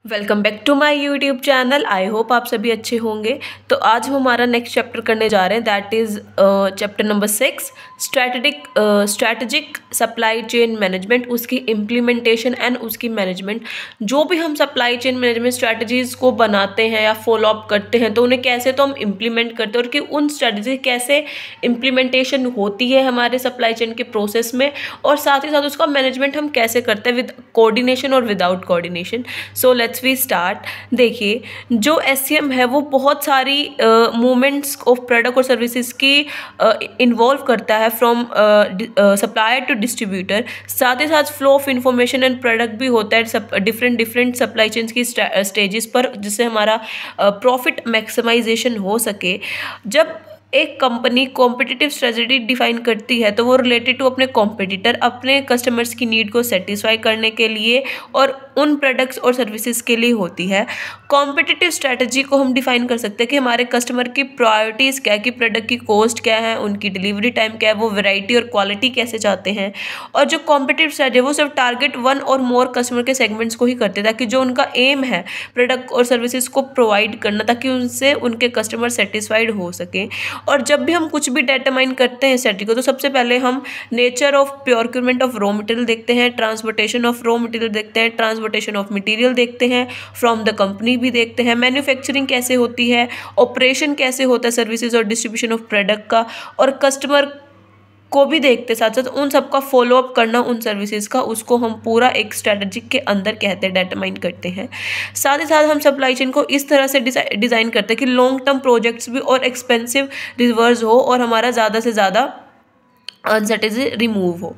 Welcome back to my YouTube channel. I hope आप सभी अच्छे होंगे। तो आज हम हमारा नेक्स्ट चैप्टर करने जा रहे हैं, that is chapter number 6 strategic supply chain management, उसकी इम्प्लीमेंटेशन एंड उसकी मैनेजमेंट। जो भी हम सप्लाई चेन मैनेजमेंट स्ट्रैटेजीज़ को बनाते हैं या फॉलो अप करते हैं तो उन्हें कैसे तो हम इम्प्लीमेंट करते हैं और कि उन स्ट्रैटेजी कैसे इम्प्लीमेंटेशन होती है हमारे सप्लाई चेन के प्रोसेस में, और साथ ही साथ उसका मैनेजमेंट हम कैसे करते हैं विद कोऑर्डिनेशन और without coordination. So let's we start. देखिए, जो एससीएम है वो बहुत सारी मूवमेंट्स ऑफ प्रोडक्ट और सर्विसेज की इन्वॉल्व करता है फ्रॉम सप्लायर टू डिस्ट्रीब्यूटर। साथ ही साथ flow of information and product भी होता है डिफरेंट सप्लाई चेन्स की स्टेजेस पर, जिससे हमारा प्रॉफिट मैक्सिमाइजेशन हो सके। जब एक कंपनी कॉम्पिटिटिव स्ट्रेटजी डिफाइन करती है तो वो रिलेटेड टू अपने कॉम्पिटिटर, अपने कस्टमर्स की नीड को सेटिस्फाई करने के लिए और उन प्रोडक्ट्स और सर्विसेज के लिए होती है। कॉम्पिटिटिव स्ट्रेटजी को हम डिफाइन कर सकते हैं कि हमारे कस्टमर की प्रायोरिटीज़ क्या है, कि प्रोडक्ट की कॉस्ट क्या है, उनकी डिलीवरी टाइम क्या है, वो वैरायटी और क्वालिटी कैसे चाहते हैं। और जो कॉम्पिटिटिव स्ट्रेटजी है वो सिर्फ टारगेट वन और मोर कस्टमर के सेगमेंट्स को ही करते हैं, ताकि जो उनका एम है प्रोडक्ट और सर्विसेज को प्रोवाइड करना, ताकि उनसे उनके कस्टमर सेटिस्फाइड हो सके। और जब भी हम कुछ भी डिटरमाइन करते हैं स्ट्रेटजी को, तो सबसे पहले हम nature of procurement of raw material देखते हैं, ट्रांसपोर्टेशन ऑफ रॉ मटेरियल देखते हैं, ट्रांसपोर्टेशन ऑफ मटेरियल देखते हैं फ्रॉम द कंपनी भी देखते हैं, मैन्युफैक्चरिंग कैसे होती है, ऑपरेशन कैसे होता है सर्विसेज और डिस्ट्रीब्यूशन ऑफ प्रोडक्ट का, और कस्टमर को भी देखते साथ साथ उन सबका फॉलो अप करना उन सर्विसेज का, उसको हम पूरा एक स्ट्रेटजी के अंदर कहते हैं, डिटरमाइन करते हैं। साथ ही साथ हम सप्लाई चेन को इस तरह से डिज़ाइन करते हैं कि लॉन्ग टर्म प्रोजेक्ट्स भी और एक्सपेंसिव रिवर्स हो और हमारा ज़्यादा से ज़्यादा अनसर्टेनिटी रिमूव हो।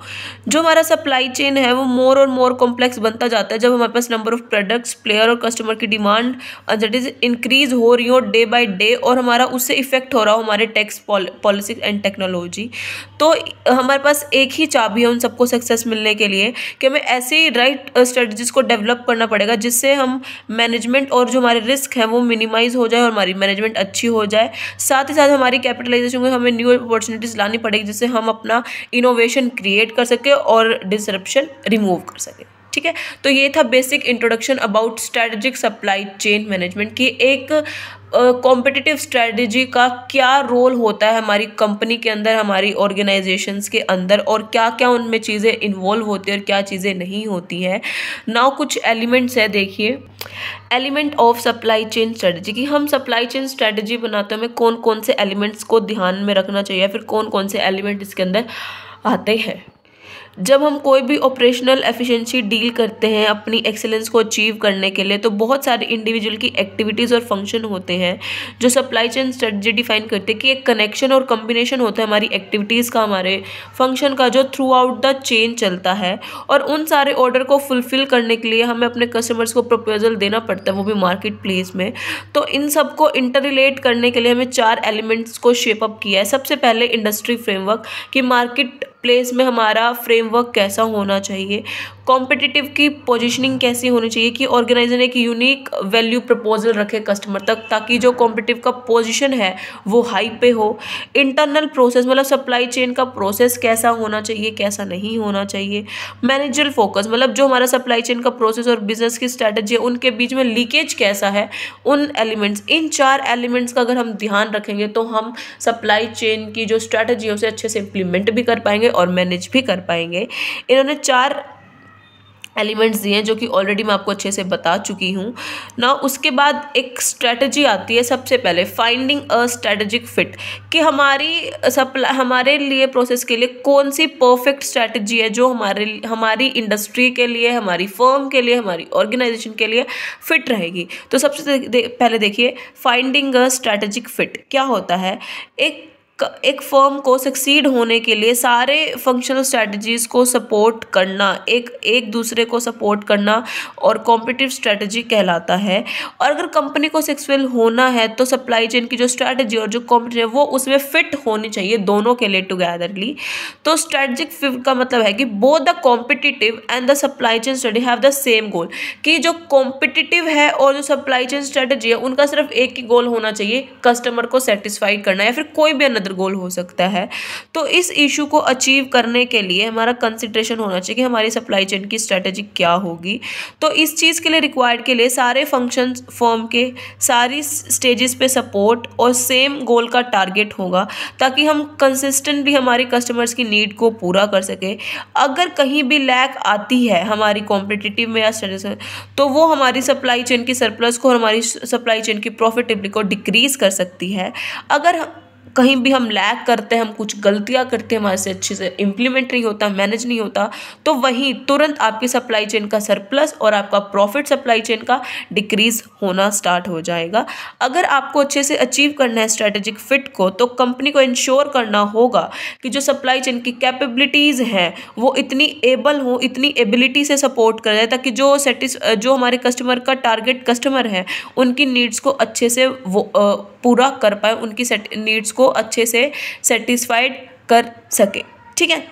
जो हमारा सप्लाई चेन है वो मोर और मोर कॉम्प्लेक्स बनता जाता है जब हमारे पास नंबर ऑफ प्रोडक्ट्स, प्लेयर और कस्टमर की डिमांड अनसर्टेनिटी इंक्रीज हो रही हो डे बाय डे, और हमारा उससे इफेक्ट हो रहा हो हमारे टैक्स पॉलिसी एंड टेक्नोलॉजी। तो हमारे पास एक ही चाबी है उन सबको सक्सेस मिलने के लिए, कि हमें ऐसी राइट स्ट्रेटजीज को डेवलप करना पड़ेगा जिससे हम मैनेजमेंट और जो हमारे रिस्क हैं वो मिनिमाइज हो जाए और हमारी मैनेजमेंट अच्छी हो जाए। साथ ही साथ हमारी कैपिटलाइजेशन में हमें न्यू अपॉर्चुनिटीज़ लानी पड़ेगी जिससे हम अपना इनोवेशन क्रिएट कर सके और डिसरप्शन रिमूव कर सके। ठीक है, तो ये था basic introduction about strategic supply chain management की। एक कॉम्पिटिटिव स्ट्रेटजी का क्या रोल होता है हमारी कंपनी के अंदर, हमारी ऑर्गेनाइजेशंस के अंदर, और क्या क्या उनमें चीज़ें इन्वॉल्व होती है और क्या चीज़ें नहीं होती है। नाउ कुछ एलिमेंट्स है, देखिए element of supply chain strategy की। हम सप्लाई चेन स्ट्रेटजी बनाते हैं, हमें कौन कौन से एलिमेंट्स को ध्यान में रखना चाहिए, फिर कौन कौन से एलिमेंट इसके अंदर आते हैं। जब हम कोई भी ऑपरेशनल एफिशिएंसी डील करते हैं अपनी एक्सेलेंस को अचीव करने के लिए, तो बहुत सारे इंडिविजुअल की एक्टिविटीज़ और फंक्शन होते हैं जो सप्लाई चेन स्ट्रेटजी डिफाइन करते हैं, कि एक कनेक्शन और कम्बिनेशन होता है हमारी एक्टिविटीज़ का, हमारे फंक्शन का, जो थ्रू आउट द चेन चलता है। और उन सारे ऑर्डर को फुलफिल करने के लिए हमें अपने कस्टमर्स को प्रपोजल देना पड़ता है, वो भी मार्केट प्लेस में। तो इन सबको इंटर रिलेट करने के लिए हमें 4 एलिमेंट्स को शेप अप किया है। सबसे पहले इंडस्ट्री फ्रेमवर्क, कि मार्केट प्लेस में हमारा फ्रेमवर्क कैसा होना चाहिए, कॉम्पिटिटिव की पोजीशनिंग कैसी होनी चाहिए, कि ऑर्गेनाइजर एक यूनिक वैल्यू प्रपोजल रखे कस्टमर तक, ताकि जो कॉम्पिटिटिव का पोजीशन है वो हाई पे हो। इंटरनल प्रोसेस, मतलब सप्लाई चेन का प्रोसेस कैसा होना चाहिए, कैसा नहीं होना चाहिए। मैनेजरल फोकस, मतलब जो हमारा सप्लाई चेन का प्रोसेस और बिजनेस की स्ट्रैटेजी है उनके बीच में लीकेज कैसा है, उन एलिमेंट्स, इन 4 एलिमेंट्स का अगर हम ध्यान रखेंगे तो हम सप्लाई चेन की जो स्ट्रैटेजी है उसे अच्छे से इम्प्लीमेंट भी कर पाएंगे और मैनेज भी कर पाएंगे। इन्होंने 4 एलिमेंट्स दिए हैं जो कि ऑलरेडी मैं आपको अच्छे से बता चुकी हूँ ना। उसके बाद एक स्ट्रैटेजी आती है, सबसे पहले फाइंडिंग अ स्ट्रैटेजिक फिट, कि हमारे लिए प्रोसेस के लिए कौन सी परफेक्ट स्ट्रैटेजी है जो हमारी इंडस्ट्री के लिए, हमारी फर्म के लिए, हमारी ऑर्गेनाइजेशन के लिए फिट रहेगी। तो सबसे पहले देखिए फाइंडिंग अ स्ट्रैटेजिक फिट क्या होता है। एक फर्म को सक्सीड होने के लिए सारे फंक्शनल स्ट्रैटेजीज़ को सपोर्ट करना, एक दूसरे को सपोर्ट करना और कॉम्पिटिटिव स्ट्रैटेजी कहलाता है। और अगर कंपनी को सक्सेसफुल होना है तो सप्लाई चेन की जो स्ट्रैटेजी और जो कॉम्पिटिटिव है वो उसमें फिट होनी चाहिए दोनों के लिए टुगेदरली। तो स्ट्रैटेजिक फिट का मतलब है कि both the competitive and the supply chain strategy have the same गोल, कि जो कॉम्पिटिटिव है और जो सप्लाई चेन स्ट्रैटेजी है उनका सिर्फ एक ही गोल होना चाहिए, कस्टमर को सेटिस्फाई करना, या फिर कोई भी अनदर अदर गोल हो सकता है। तो इस इशू को अचीव करने के लिए हमारा कंसिडरेशन होना चाहिए कि हमारी सप्लाई चेन की स्ट्रेटेजी क्या होगी। तो इस चीज़ के लिए रिक्वायर्ड के लिए सारे फंक्शंस फर्म के सारी स्टेजेस पे सपोर्ट और सेम गोल का टारगेट होगा, ताकि हम कंसिस्टेंटली हमारे कस्टमर्स की नीड को पूरा कर सके। अगर कहीं भी लैक आती है हमारी कॉम्पिटिटिव में या स्ट्रेटेजी में, तो वो हमारी सप्लाई चेन की सरप्लस को और हमारी सप्लाई चेन की प्रॉफिटेबिलिटी को डिक्रीज कर सकती है। अगर कहीं भी हम लैग करते हैं, हम कुछ गलतियां करते हैं, हमारे से अच्छे से इम्प्लीमेंट नहीं होता, मैनेज नहीं होता, तो वहीं तुरंत आपकी सप्लाई चेन का सरप्लस और आपका प्रॉफिट सप्लाई चेन का डिक्रीज होना स्टार्ट हो जाएगा। अगर आपको अच्छे से अचीव करना है स्ट्रेटेजिक फिट को, तो कंपनी को इंश्योर करना होगा कि जो सप्लाई चेन की कैपेबिलिटीज़ हैं वो इतनी एबल हो, इतनी एबिलिटी से सपोर्ट कर जाए, ताकि जो हमारे कस्टमर का टारगेट कस्टमर है उनकी नीड्स को अच्छे से वो पूरा कर पाए, उनकी नीड्स को अच्छे से सेटिस्फाइड कर सके। ठीक है,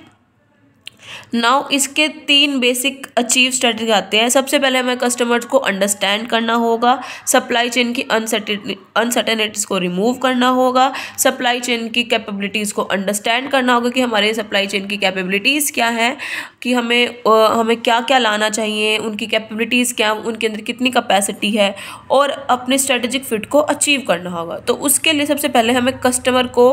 नाउ इसके 3 बेसिक अचीव स्ट्रेटजी आते हैं। सबसे पहले हमें कस्टमर्स को अंडरस्टैंड करना होगा, सप्लाई चेन की अनसर्टेनिटीज़ को रिमूव करना होगा, सप्लाई चेन की कैपेबिलिटीज़ को अंडरस्टैंड करना होगा कि हमारे सप्लाई चेन की कैपेबिलिटीज़ क्या है, कि हमें क्या क्या लाना चाहिए, उनकी कैपेबिलिटीज़ क्या, उनके अंदर कितनी कैपेसिटी है, और अपने स्ट्रेटेजिक फिट को अचीव करना होगा। तो उसके लिए सबसे पहले हमें कस्टमर को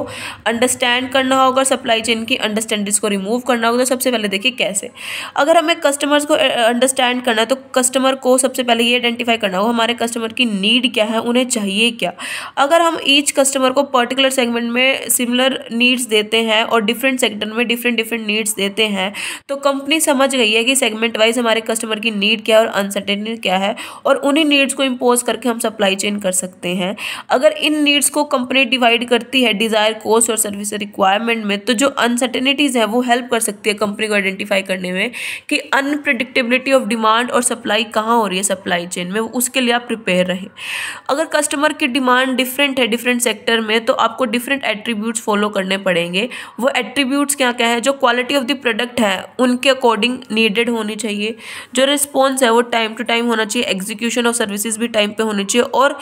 अंडरस्टैंड करना होगा, सप्लाई चेन की अंडरस्टैंडिंग्स को रिमूव करना होगा। तो सबसे पहले देखिए कैसे, अगर हमें कस्टमर्स को अंडरस्टैंड करना है तो कस्टमर को सबसे पहले ये आइडेंटिफाई करना होगा हमारे कस्टमर की नीड क्या है, उन्हें चाहिए क्या। अगर हम ईच कस्टमर को पर्टिकुलर सेगमेंट में सिमिलर नीड्स देते हैं और डिफरेंट सेक्टर में डिफरेंट नीड्स देते हैं, तो कंपनी समझ गई है कि सेगमेंट वाइज हमारे कस्टमर की नीड क्या है और अनसर्टेनिटी क्या है, और उन्हीं नीड्स को इम्पोज करके हम सप्लाई चेन कर सकते हैं। अगर इन नीड्स को कंपनी डिवाइड करती है डिजायर, कॉस्ट और सर्विस रिक्वायरमेंट में, तो जो अनसर्टेनिटीज़ है वो हेल्प कर सकती है कंपनी को आइडेंटिफाई करने में कि अनप्रेडिक्टेबिलिटी ऑफ डिमांड और सप्लाई कहाँ हो रही है सप्लाई चेन में, उसके लिए आप प्रिपेयर रहें। अगर कस्टमर की डिमांड डिफरेंट है डिफरेंट सेक्टर में, तो आपको डिफरेंट एट्रीब्यूट्स फॉलो करने पड़ेंगे। वो एट्रीब्यूट्स क्या क्या है, जो क्वालिटी ऑफ द प्रोडक्ट है उनके अकॉर्डिंग नीडेड होनी चाहिए, जो रिस्पॉन्स है वो टाइम टू टाइम होना चाहिए, एग्जीक्यूशन ऑफ सर्विसेज भी टाइम पे होनी चाहिए, और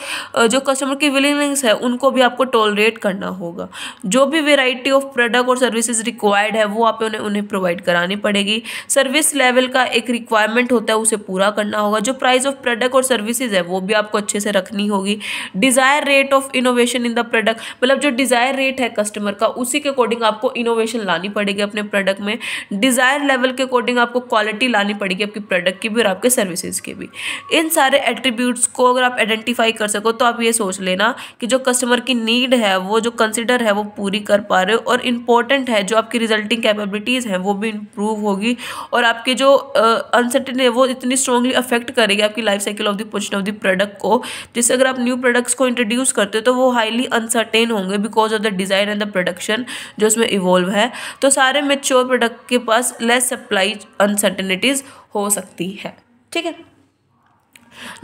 जो कस्टमर की विलिंगनेस है उनको भी आपको टॉलरेट करना होगा। जो भी वेराइटी ऑफ प्रोडक्ट और सर्विसेज रिक्वायर्ड है वो आप उन्हें प्रोवाइड करानी पड़ेगी। सर्विस लेवल का एक रिक्वायरमेंट होता है, उसे पूरा करना होगा। जो प्राइस ऑफ प्रोडक्ट और सर्विसेज है वो भी आपको अच्छे से रखनी होगी। Desire rate of innovation in the product, मतलब जो डिजायर रेट है कस्टमर का उसी के अकॉर्डिंग आपको इनोवेशन लानी पड़ेगी अपने प्रोडक्ट में। डिजायर लेवल के अकॉर्डिंग आपको क्वालिटी लानी पड़ेगी आपकी प्रोडक्ट की भी और आपके सर्विसेज की भी। इन सारे एट्रीब्यूट्स को अगर आप आइडेंटिफाई कर सको तो आप ये सोच लेना कि जो कस्टमर की नीड है वो जो कंसिडर है वो पूरी कर पा रहे हो, और इम्पोर्टेंट है जो आपकी रिजल्टिंग कैपेबिलिटीज़ हैं वो भी इंप्रूव होगी, और आपके जो अनसर्टेन है वो इतनी स्ट्रांगली अफेक्ट करेगी आपकी life cycle of the position of the product को, जिससे अगर आप न्यू प्रोडक्ट्स को इंट्रोड्यूस करते हो तो वो हाईली अनसर्टेन होंगे because of the design and the production जो उसमें इवॉल्व है। तो सारे मैच्योर प्रोडक्ट के पास लेस सप्लाई अनसर्टेनिटीज़ हो सकती है। ठीक है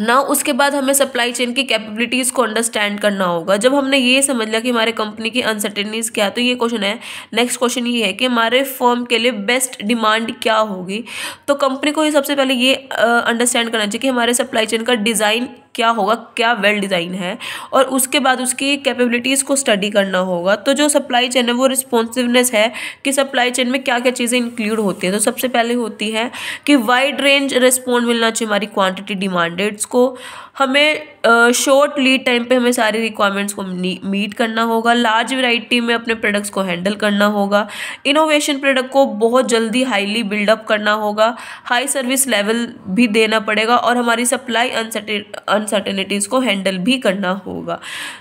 ना, उसके बाद हमें सप्लाई चेन की कैपेबिलिटीज़ को अंडरस्टैंड करना होगा। जब हमने ये समझ लिया कि हमारे कंपनी की अनसर्टेनिटीज़ क्या है, तो ये क्वेश्चन है, नेक्स्ट क्वेश्चन ये है कि हमारे फर्म के लिए बेस्ट डिमांड क्या होगी। तो कंपनी को ये सबसे पहले ये अंडरस्टैंड करना चाहिए कि हमारे सप्लाई चेन का डिज़ाइन क्या होगा, क्या वेल डिज़ाइन है, और उसके बाद उसकी कैपेबिलिटीज़ को स्टडी करना होगा। तो जो सप्लाई चेन है वो रिस्पॉन्सिवनेस है कि सप्लाई चेन में क्या क्या चीज़ें इंक्लूड होती हैं। तो सबसे पहले होती है कि वाइड रेंज रिस्पॉन्ड मिलना चाहिए हमारी क्वांटिटी डिमांडेड्स को। हमें शॉर्ट लीड टाइम पे हमें सारी रिक्वायरमेंट्स को मीट करना होगा। लार्ज वैरायटी में अपने प्रोडक्ट्स को हैंडल करना होगा। इनोवेशन प्रोडक्ट को बहुत जल्दी हाईली बिल्डअप करना होगा। हाई सर्विस लेवल भी देना पड़ेगा, और हमारी सप्लाई अनसर्टेनिटीज़ को हैंडल भी करना होगा।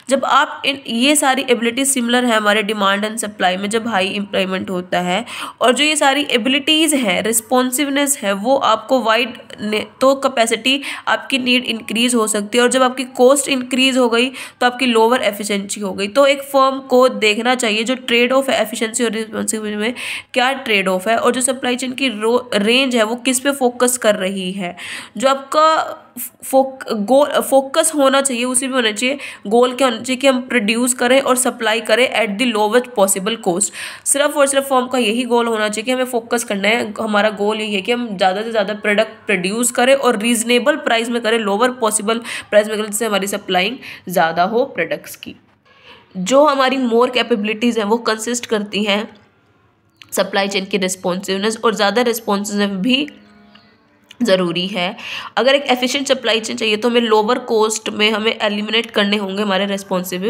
जब आप ये सारी एबिलिटीज सिमिलर है हमारे डिमांड एंड सप्लाई में, जब हाई इम्प्लॉयमेंट होता है, और जो ये सारी एबिलिटीज़ हैं, रिस्पॉन्सिवनेस है, वो आपको वाइड तो कैपेसिटी आपकी नीड इंक्रीज हो सकती है, और जब आपकी कॉस्ट इंक्रीज हो गई तो आपकी लोअर एफिशिएंसी हो गई। तो एक फर्म को देखना चाहिए जो ट्रेड ऑफ है एफिशिएंसी और रिस्पॉन्सिबिलिटी में क्या ट्रेड ऑफ है, और जो सप्लाई चेन की रेंज है वो किस पे फोकस कर रही है। जो आपका फोकस होना चाहिए उसी में होना चाहिए। गोल क्या होना चाहिए कि हम प्रोड्यूस करें और सप्लाई करें at the lowest possible cost. सिर्फ और सिर्फ फर्म का यही गोल होना चाहिए कि हमें फोकस करना है। हमारा गोल यही है कि हम ज़्यादा से ज़्यादा प्रोडक्ट प्रोड्यूस करें और रीजनेबल प्राइस में करें, लोअर पॉसिबल प्राइस में करें, जिससे हमारी सप्लाइंग ज़्यादा हो प्रोडक्ट्स की। जो हमारी मोर कैपेबिलिटीज़ हैं वो कंसिस्ट करती हैं सप्लाई चेन की रिस्पॉन्सिवनेस, और ज़्यादा रिस्पॉन्सिव भी ज़रूरी है। अगर एक एफिशिएंट सप्लाई चेन चाहिए तो हमें लोअर कॉस्ट में हमें एलिमिनेट करने होंगे हमारे responsive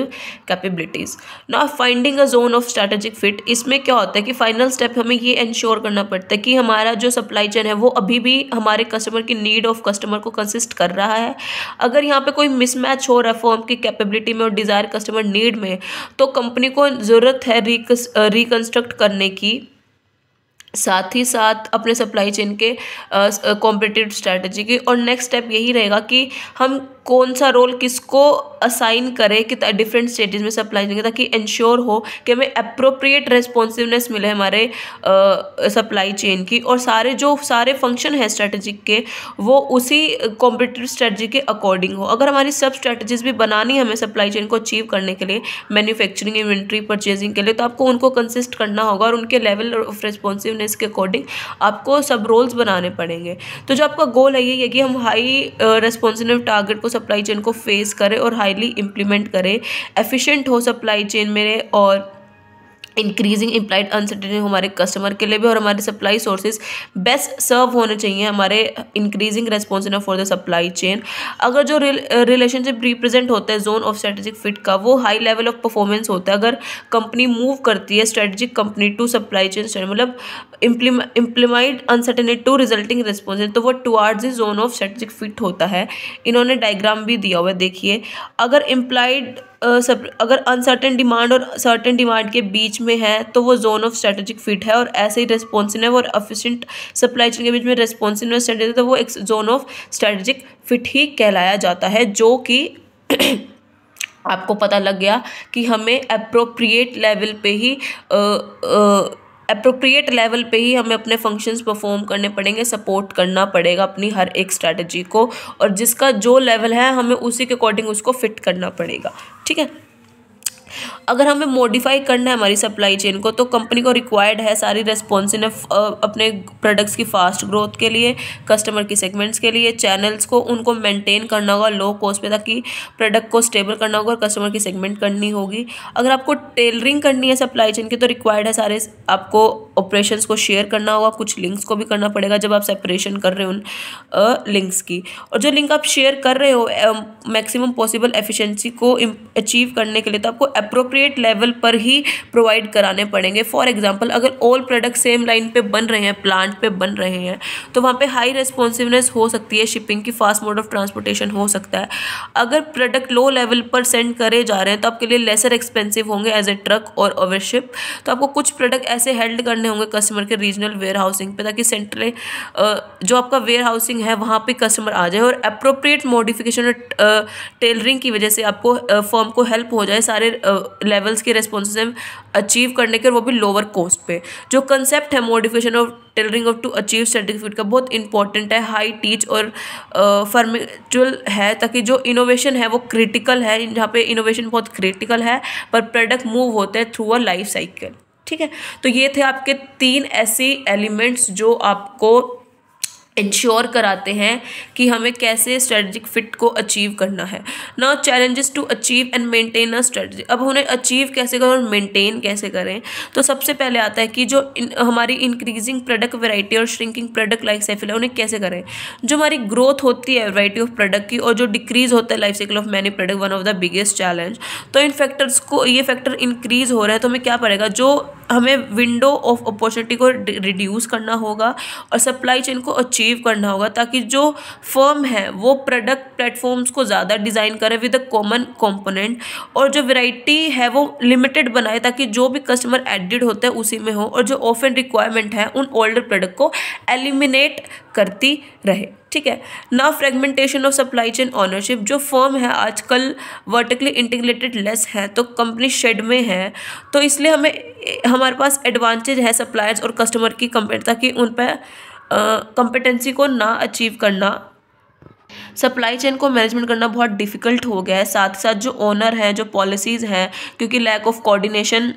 capabilities. Now finding a zone of strategic fit, इसमें क्या होता है कि फाइनल स्टेप हमें ये इंश्योर करना पड़ता है कि हमारा जो सप्लाई चेन है वो अभी भी हमारे कस्टमर की नीड ऑफ कस्टमर को कंसिस्ट कर रहा है। अगर यहाँ पे कोई मिसमैच हो रहा है फर्म की कैपेबिलिटी में और डिज़ायर कस्टमर नीड में, तो कंपनी को ज़रूरत है रिकंस्ट्रक्ट करने की, साथ ही साथ अपने सप्लाई चेन के कॉम्पिटिटिव स्ट्रैटेजी की। और नेक्स्ट स्टेप यही रहेगा कि हम कौन सा रोल किसको असाइन करें कि डिफरेंट स्टेजेस में सप्लाई चेन के, ताकि इंश्योर हो कि हमें अप्रोप्रिएट रेस्पॉन्सिवनेस मिले हमारे सप्लाई चेन की, और सारे फंक्शन हैं स्ट्रैटेजिक के वो उसी कॉम्पिटिटिव स्ट्रैटेजी के अकॉर्डिंग हो। अगर हमारी सब स्ट्रैटेजीज भी बनानी है हमें सप्लाई चेन को अचीव करने के लिए, मैन्युफैक्चरिंग, इन्वेंट्री, परचेजिंग के लिए, तो आपको उनको कंसिस्ट करना होगा और उनके लेवल ऑफ रेस्पॉन्सिवनेस के अकॉर्डिंग आपको सब रोल्स बनाने पड़ेंगे। तो जो आपका गोल है ये है कि हम हाई रेस्पॉन्सिव टारगेट को सप्लाई चेन को फेस करें और हाईली इम्प्लीमेंट करें, एफिशिएंट हो सप्लाई चेन मेरे, और इंक्रीजिंग इम्प्लाइड अनसर्टेनिटी हमारे कस्टमर के लिए भी, और हमारे सप्लाई सोर्सेज बेस्ट सर्व होने चाहिए हमारे increasing responsiveness for the supply chain. अगर जो रिलेशनशिप रिप्रेजेंट होता है जोन ऑफ स्ट्रेटेजिक फिट का, वो हाई लेवल ऑफ परफॉर्मेंस होता है। अगर कंपनी मूव करती है strategic company to supply chain, मतलब implied uncertainty to resulting responsive, तो वो towards the zone of strategic fit होता है। इन्होंने डायग्राम भी दिया हुआ है, देखिए। अगर इम्प्लाइड अगर अनसर्टेन डिमांड और सर्टेन डिमांड के बीच में है तो वो जोन ऑफ स्ट्रेटेजिक फिट है, और ऐसे ही रेस्पॉन्सिव और एफिशिएंट सप्लाई चेन के बीच में रेस्पॉन्सिवनेस स्ट्रेटेजी, तो वो एक जोन ऑफ स्ट्रेटेजिक फिट ही कहलाया जाता है, जो कि आपको पता लग गया कि हमें अप्रोप्रिएट लेवल पे ही हमें अपने फंक्शंस परफॉर्म करने पड़ेंगे, सपोर्ट करना पड़ेगा अपनी हर एक स्ट्रैटेजी को, और जिसका जो लेवल है हमें उसी के अकॉर्डिंग उसको फिट करना पड़ेगा, ठीक है। अगर हमें मॉडिफाई करना है हमारी सप्लाई चेन को, तो कंपनी को रिक्वायर्ड है सारी रेस्पॉन्सिव अपने प्रोडक्ट्स की फास्ट ग्रोथ के लिए, कस्टमर की सेगमेंट्स के लिए, चैनल्स को उनको मेंटेन करना होगा लो कॉस्ट पे, ताकि प्रोडक्ट को स्टेबल करना होगा और कस्टमर की सेगमेंट करनी होगी। अगर आपको टेलरिंग करनी है सप्लाई चेन की, तो रिक्वायर्ड है सारे आपको ऑपरेशंस को शेयर करना होगा, कुछ लिंक्स को भी करना पड़ेगा जब आप सेपरेशन कर रहे हो उन लिंक्स की, और जो लिंक आप शेयर कर रहे हो मैक्सिमम पॉसिबल एफिशिएंसी को अचीव करने के लिए, तो आपको अप्रोप्रिएट लेवल पर ही प्रोवाइड कराने पड़ेंगे। फॉर एग्जांपल, अगर ऑल प्रोडक्ट सेम लाइन पे बन रहे हैं, प्लांट पे बन रहे हैं, तो वहाँ पे हाई रेस्पॉन्सिवनेस हो सकती है, शिपिंग की फास्ट मोड ऑफ ट्रांसपोर्टेशन हो सकता है। अगर प्रोडक्ट लो लेवल पर सेंड करे जा रहे हैं तो आपके लिए लेसर एक्सपेंसिव होंगे एज ए ट्रक और ओवरशिप, तो आपको कुछ प्रोडक्ट ऐसे हेल्ड करने होंगे कस्टमर के रीजनल वेयर हाउसिंग पे, ताकि सेंट्रल जो आपका वेयर हाउसिंग है वहाँ पे कस्टमर आ जाए, और अप्रोप्रिएट मॉडिफिकेशन और टेलरिंग की वजह से आपको फर्म को हेल्प हो जाए सारे लेवल्स के रेस्पॉन्सिव अचीव करने के, और वो भी लोअर कॉस्ट पे। जो कंसेप्ट है modification of tailoring of to achieve strategic fit का, बहुत इंपॉर्टेंट है, हाई टीच और फॉर्मेचुअल है, ताकि जो इनोवेशन है वो क्रिटिकल है, जहाँ पे इनोवेशन बहुत क्रिटिकल है, पर प्रोडक्ट मूव होते हैं थ्रू अ लाइफ साइकिल, ठीक है। तो ये थे आपके 3 ऐसे एलिमेंट्स जो आपको इंश्योर कराते हैं कि हमें कैसे स्ट्रेटजिक फिट को अचीव करना है। Now challenges to achieve and maintain a strategy. अब उन्हें अचीव कैसे करें और मेंटेन कैसे करें, तो सबसे पहले आता है कि जो हमारी इंक्रीजिंग प्रोडक्ट वैरायटी और श्रिंकिंग प्रोडक्ट लाइफ साइकिल है, उन्हें कैसे करें। जो हमारी ग्रोथ होती है वैरायटी ऑफ प्रोडक्ट की, और जो डिक्रीज होता है life cycle of many product, one of the biggest challenge. तो इन फैक्टर्स को, ये फैक्टर इंक्रीज हो रहा है, तो हमें क्या पड़ेगा, जो हमें विंडो ऑफ अपॉर्चुनिटी को रिड्यूस करना होगा और सप्लाई चेन को अचीव करना होगा, ताकि जो फर्म है वो प्रोडक्ट प्लेटफॉर्म्स को ज़्यादा डिज़ाइन करे विद अ कॉमन कंपोनेंट, और जो वैरायटी है वो लिमिटेड बनाए, ताकि जो भी कस्टमर एडिड होता है उसी में हो, और जो ऑफन रिक्वायरमेंट है उन ओल्डर प्रोडक्ट को एलिमिनेट करती रहे, ठीक है ना। Fragmentation of supply chain ownership. जो फर्म है आजकल वर्टिकली इंटीग्रेटेड लेस है, तो कंपनी शेड में है, तो इसलिए हमारे पास एडवांटेज है सप्लायर्स और कस्टमर की ताकि उन पर कॉम्पिटेंसी को ना अचीव करना। सप्लाई चेन को मैनेजमेंट करना बहुत डिफ़िकल्ट हो गया है, साथ साथ जो ओनर हैं, जो पॉलिसीज़ हैं, क्योंकि लैक ऑफ कोऑर्डिनेशन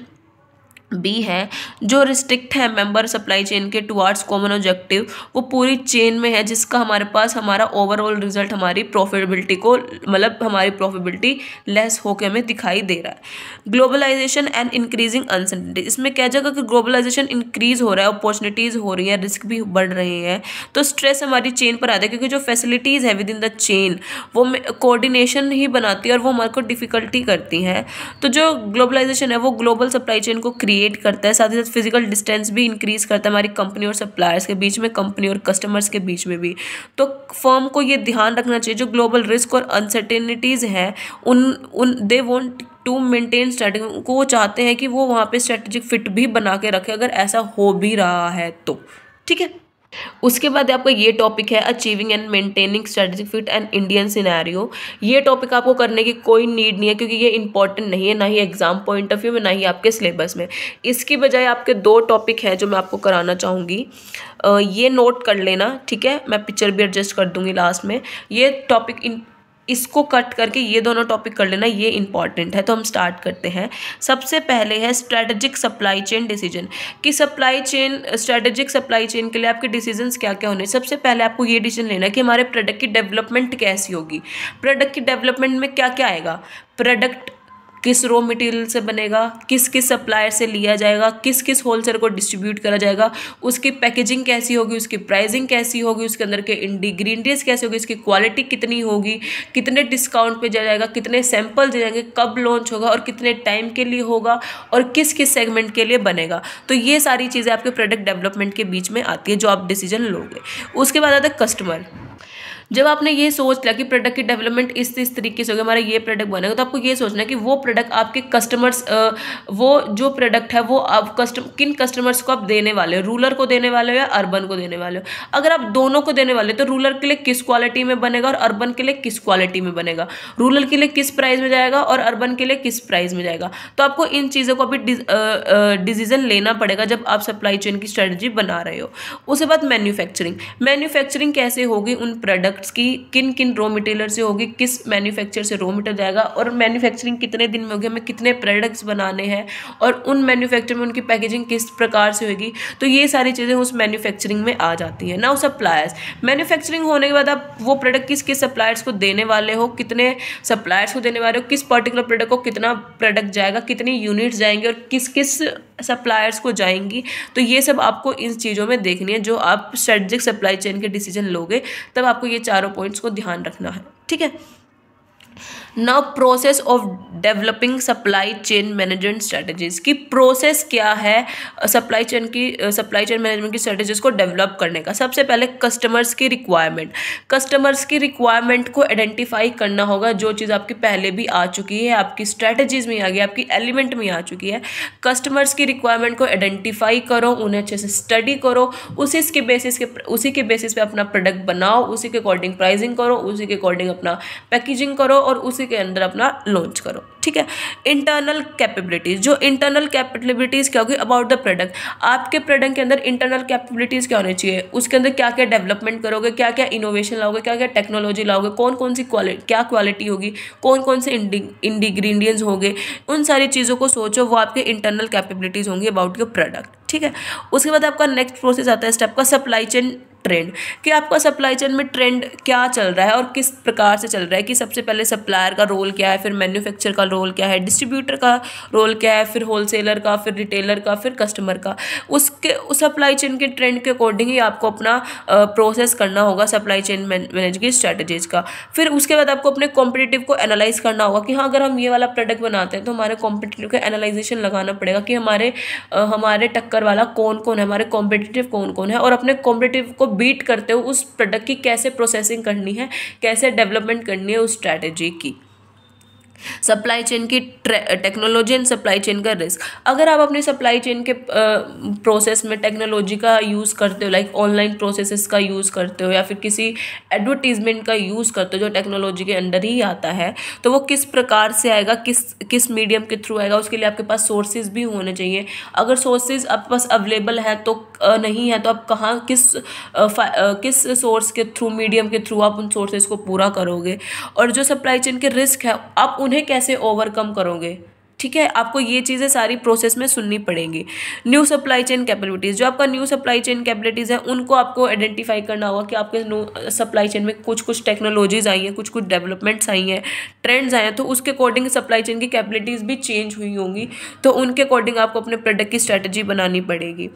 बी है जो रिस्ट्रिक्ट है मेंबर सप्लाई चेन के टुवार्ड्स कॉमन ऑब्जेक्टिव, वो पूरी चेन में है जिसका हमारे पास हमारा ओवरऑल रिजल्ट हमारी प्रॉफिटेबिलिटी को, मतलब हमारी प्रॉफिटेबिलिटी लेस होकर हमें दिखाई दे रहा है। ग्लोबलाइजेशन एंड इंक्रीजिंग अनसर्टेनिटी, इसमें क्या जगह कि ग्लोबलाइजेशन इंक्रीज हो रहा है, अपॉर्चुनिटीज़ हो रही है, रिस्क भी बढ़ रहे हैं, तो स्ट्रेस हमारी चेन पर आता है क्योंकि जो फैसिलिटीज़ है विद इन द चेन वो कोऑर्डिनेशन ही बनाती है और वो हमारे को डिफ़िकल्टी करती हैं। तो जो ग्लोबलाइजेशन है वो ग्लोबल सप्लाई चेन को क्रिएट करता है, साथ ही साथ फिजिकल डिस्टेंस भी इंक्रीज करता है हमारी कंपनी और सप्लायर्स के बीच में, कंपनी और कस्टमर्स के बीच में भी। तो फर्म को ये ध्यान रखना चाहिए जो ग्लोबल रिस्क और अनसर्टेनिटीज़ हैं उन they want to maintain strategy, को वो चाहते हैं कि वो वहाँ पे स्ट्रेटेजिक फिट भी बना के रखे अगर ऐसा हो भी रहा है तो, ठीक है। उसके बाद आपका ये टॉपिक है achieving and maintaining strategic fit and Indian scenario. ये टॉपिक आपको करने की कोई नीड नहीं है क्योंकि ये इंपॉर्टेंट नहीं है, ना ही एग्जाम पॉइंट ऑफ व्यू में, ना ही आपके सिलेबस में। इसकी बजाय आपके दो टॉपिक हैं जो मैं आपको कराना चाहूँगी, ये नोट कर लेना, ठीक है। मैं पिक्चर भी एडजस्ट कर दूँगी लास्ट में। ये टॉपिक इसको कट करके ये दोनों टॉपिक कर लेना, ये इंपॉर्टेंट है। तो हम स्टार्ट करते हैं। सबसे पहले है स्ट्रेटेजिक सप्लाई चेन डिसीजन, कि supply chain, strategic supply chain के लिए आपके डिसीजंस क्या क्या होने। सबसे पहले आपको ये डिसीजन लेना है कि हमारे प्रोडक्ट की डेवलपमेंट कैसी होगी। प्रोडक्ट की डेवलपमेंट में क्या क्या आएगा, प्रोडक्ट किस रॉ मटेरियल से बनेगा, किस किस सप्लायर से लिया जाएगा, किस किस होलसेलर को डिस्ट्रीब्यूट करा जाएगा, उसकी पैकेजिंग कैसी होगी, उसकी प्राइसिंग कैसी होगी, उसके अंदर के इंग्रेडिएंट्स कैसे होगी, उसकी क्वालिटी कितनी होगी, कितने डिस्काउंट पे जाएगा, कितने सैंपल जाएंगे, कब लॉन्च होगा और कितने टाइम के लिए होगा और किस किस सेगमेंट के लिए बनेगा। तो ये सारी चीज़ें आपके प्रोडक्ट डेवलपमेंट के बीच में आती है जो आप डिसीजन लोगे। उसके बाद आता है कस्टमर। जब आपने ये सोच लिया कि प्रोडक्ट की डेवलपमेंट इस तरीके से होगी, हमारा ये प्रोडक्ट बनेगा, तो आपको ये सोचना है कि वो प्रोडक्ट आपके कस्टमर्स, वो जो प्रोडक्ट है वो आप किन कस्टमर्स को आप देने वाले हो, रूरल को देने वाले हो या अर्बन को देने वाले हो। अगर आप दोनों को देने वाले हो तो रूरल के लिए किस क्वालिटी में बनेगा और अर्बन के लिए किस क्वालिटी में बनेगा, रूरल के लिए किस प्राइस में जाएगा और अर्बन के लिए किस प्राइस में जाएगा। तो आपको इन चीज़ों को अभी डिसीजन लेना पड़ेगा जब आप सप्लाई चेन की स्ट्रेटजी बना रहे हो। उसके बाद मैन्युफैक्चरिंग कैसे होगी उन प्रोडक्ट की, किन किन रॉ मटेरियल से होगी, किस मैन्युफैक्चर से रॉ मटेरियल जाएगा और मैन्युफैक्चरिंग कितने दिन में होगी, हमें कितने प्रोडक्ट्स बनाने हैं और उन मैन्युफैक्चर में उनकी पैकेजिंग किस प्रकार से होगी। तो ये सारी चीज़ें उस मैन्युफैक्चरिंग में आ जाती हैं। नाउ सप्लायर्स, मैन्युफैक्चरिंग होने के बाद आप वो प्रोडक्ट किस किस सप्लायर्स को देने वाले हो, कितने सप्लायर्स को देने वाले हो, किस पर्टिकुलर प्रोडक्ट को कितना प्रोडक्ट जाएगा, कितनी यूनिट्स जाएंगे और किस किस सप्लायर्स को जाएंगी। तो ये सब आपको इन चीज़ों में देखनी है जो आप स्ट्रेटेजिक सप्लाई चेन के डिसीजन लोगे, तब आपको ये चारों पॉइंट्स को ध्यान रखना है, ठीक है। Now process of developing supply chain management strategies, की प्रोसेस क्या है सप्लाई चेन मैनेजमेंट की स्ट्रेटजीज को डेवलप करने का। सबसे पहले कस्टमर्स की रिक्वायरमेंट को आइडेंटिफाई करना होगा, जो चीज़ आपकी पहले भी आ चुकी है, आपकी स्ट्रेटजीज में आ गई, आपकी एलिमेंट में आ चुकी है। कस्टमर्स की रिक्वायरमेंट को आइडेंटिफाई करो, उन्हें अच्छे से स्टडी करो, उसी के बेसिस पे अपना प्रोडक्ट बनाओ, उसी के अकॉर्डिंग प्राइसिंग करो, उसी के अकॉर्डिंग अपना पैकेजिंग करो और उसी के अंदर अपना लॉन्च करो, ठीक है। इंटरनल कैपेबिलिटीज, जो इंटरनल कैपेबिलिटीज क्या होगी अबाउट द प्रोडक्ट, आपके प्रोडक्ट के अंदर इंटरनल कैपेबिलिटीज क्या होनी चाहिए, उसके अंदर क्या क्या डेवलपमेंट करोगे, क्या क्या इनोवेशन लाओगे, क्या क्या टेक्नोलॉजी लाओगे, कौन कौन सी क्या क्वालिटी होगी, कौन कौन से इंग्रेडिएंट्स होंगे, उन सारी चीज़ों को सोचो, वो आपके इंटरनल कैपेबिलिटीज होंगी अबाउट योर प्रोडक्ट, ठीक है। उसके बाद आपका नेक्स्ट प्रोसेस आता है स्टेप का सप्लाई चेन ट्रेंड, कि आपका सप्लाई चेन में ट्रेंड क्या चल रहा है और किस प्रकार से चल रहा है, कि सबसे पहले सप्लायर का रोल क्या है, फिर मैन्युफैक्चर का रोल क्या है, डिस्ट्रीब्यूटर का रोल क्या है, फिर होलसेलर का, फिर रिटेलर का, फिर कस्टमर का। उसके उस सप्लाई चेन के ट्रेंड के अकॉर्डिंग ही आपको अपना प्रोसेस करना होगा सप्लाई चेन मैनेज की स्ट्रैटेजीज का। फिर उसके बाद आपको अपने कॉम्पिटिटिव को एनालाइज करना होगा कि हाँ अगर हम ये वाला प्रोडक्ट बनाते हैं तो हमारे कॉम्पिटिटिव का एनालाइजेशन लगाना पड़ेगा कि हमारे टक्कर वाला कौन कौन है, हमारे कॉम्पिटिटिव कौन कौन है, और अपने कॉम्पिटिटिव को बीट करते हो उस प्रोडक्ट की कैसे प्रोसेसिंग करनी है, कैसे डेवलपमेंट करनी है उस स्ट्रैटेजी की। सप्लाई चेन की टेक्नोलॉजी एंड सप्लाई चेन का रिस्क, अगर आप अपनी सप्लाई चेन के प्रोसेस में टेक्नोलॉजी का यूज़ करते हो, लाइक ऑनलाइन प्रोसेसेस का यूज़ करते हो या फिर किसी एडवर्टीजमेंट का यूज़ करते हो जो टेक्नोलॉजी के अंडर ही आता है, तो वो किस प्रकार से आएगा, किस मीडियम के थ्रू आएगा, उसके लिए आपके पास सोर्सेज भी होने चाहिए। अगर सोर्सेज आपके पास अवेलेबल है तो नहीं है तो आप कहाँ किस सोर्स के थ्रू, मीडियम के थ्रू आप उन सोर्सेज को पूरा करोगे, और जो सप्लाई चेन के रिस्क है आप उन्हें कैसे ओवरकम करोगे, ठीक है, आपको ये चीज़ें सारी प्रोसेस में सुननी पड़ेंगी। न्यू सप्लाई चेन कैपेबिलिटीज़, जो आपका न्यू सप्लाई चेन कैपेबिलिटीज़ है उनको आपको आइडेंटिफाई करना होगा कि आपके न्यू सप्लाई चेन में कुछ कुछ टेक्नोलॉजीज़ आई हैं, कुछ कुछ डेवलपमेंट्स आई हैं, ट्रेंड्स आए हैं, तो उसके अकॉर्डिंग सप्लाई चेन की कैपेबिलिटीज़ भी चेंज हुई होंगी, तो उनके अकॉर्डिंग आपको अपने प्रोडक्ट की स्ट्रैटेजी बनानी पड़ेगी।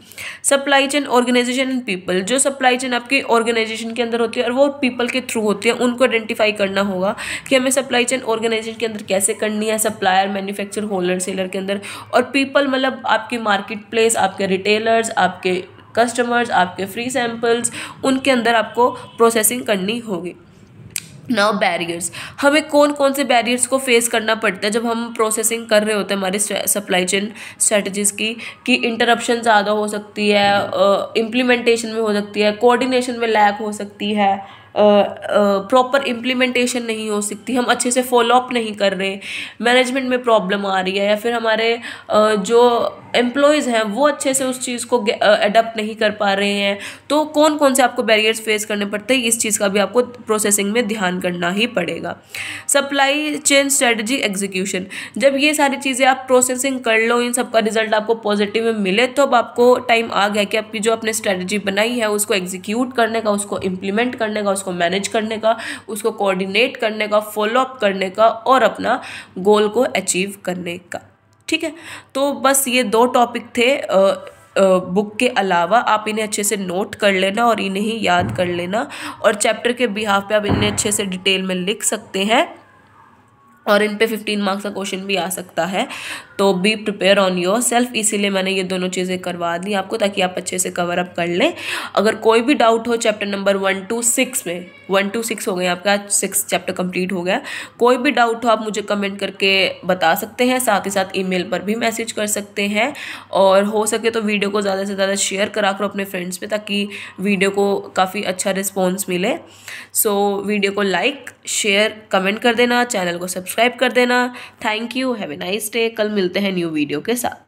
Supply chain organisation and people, जो सप्लाई चेन आपकी ऑर्गेनाइजेशन के अंदर होती है और वो पीपल के थ्रू होती है, उनको आइडेंटिफाई करना होगा कि हमें सप्लाई चेन ऑर्गेनाइजेशन के अंदर कैसे करनी है, सप्लायर, मैन्युफैक्चर, होलर सेलर के अंदर। और पीपल मतलब आपकी मार्केट प्लेस, आपके रिटेलर्स, आपके कस्टमर्स, आपके फ्री सैम्पल्स, उनके अंदर आपको प्रोसेसिंग करनी होगी। नाउ बैरियर्स, हमें कौन कौन से बैरियर्स को फेस करना पड़ता है जब हम प्रोसेसिंग कर रहे होते हैं हमारी सप्लाई चेन स्ट्रेटजीज़ की, कि इंटरप्शन ज़्यादा हो सकती है, इम्प्लीमेंटेशन में हो सकती है, कोऑर्डिनेशन में लैक हो सकती है, प्रॉपर इम्प्लीमेंटेशन नहीं हो सकती, हम अच्छे से फॉलोअप नहीं कर रहे, मैनेजमेंट में प्रॉब्लम आ रही है, या फिर हमारे जो एम्प्लॉयज़ हैं वो अच्छे से उस चीज़ को अडप्ट नहीं कर पा रहे हैं। तो कौन कौन से आपको बैरियर्स फेस करने पड़ते हैं, इस चीज़ का भी आपको प्रोसेसिंग में ध्यान करना ही पड़ेगा। सप्लाई चेन स्ट्रेटजी एग्जीक्यूशन, जब ये सारी चीज़ें आप प्रोसेसिंग कर लो, इन सब का रिजल्ट आपको पॉजिटिव में मिले, तो अब आपको टाइम आ गया कि आपकी जो आपने स्ट्रेटजी बनाई है उसको एग्जीक्यूट करने का, उसको इम्प्लीमेंट करने का, उसको मैनेज करने का, उसको कोऑर्डिनेट करने का, फॉलोअप करने का और अपना गोल को अचीव करने का। ठीक है, तो बस ये 2 टॉपिक थे बुक के अलावा, आप इन्हें अच्छे से नोट कर लेना और इन्हें ही याद कर लेना, और चैप्टर के बिहाफ पे आप इन्हें अच्छे से डिटेल में लिख सकते हैं, और इन पे 15 मार्क्स का क्वेश्चन भी आ सकता है। तो be prepare on your self, इसीलिए मैंने ये दोनों चीज़ें करवा दी आपको, ताकि आप अच्छे से कवर अप कर लें। अगर कोई भी डाउट हो चैप्टर नंबर 1 to 6 में, 1 to 6 हो गए आपका, 6 चैप्टर कंप्लीट हो गया, कोई भी डाउट हो आप मुझे कमेंट करके बता सकते हैं, साथ ही साथ ईमेल पर भी मैसेज कर सकते हैं, और हो सके तो वीडियो को ज़्यादा से ज़्यादा शेयर करा करो अपने फ्रेंड्स में, ताकि वीडियो को काफ़ी अच्छा रिस्पॉन्स मिले। सो वीडियो को लाइक, शेयर, कमेंट कर देना, चैनल को सब्सक्राइब कर देना। Thank you, have a nice day. कल मिलते हैं न्यू वीडियो के साथ।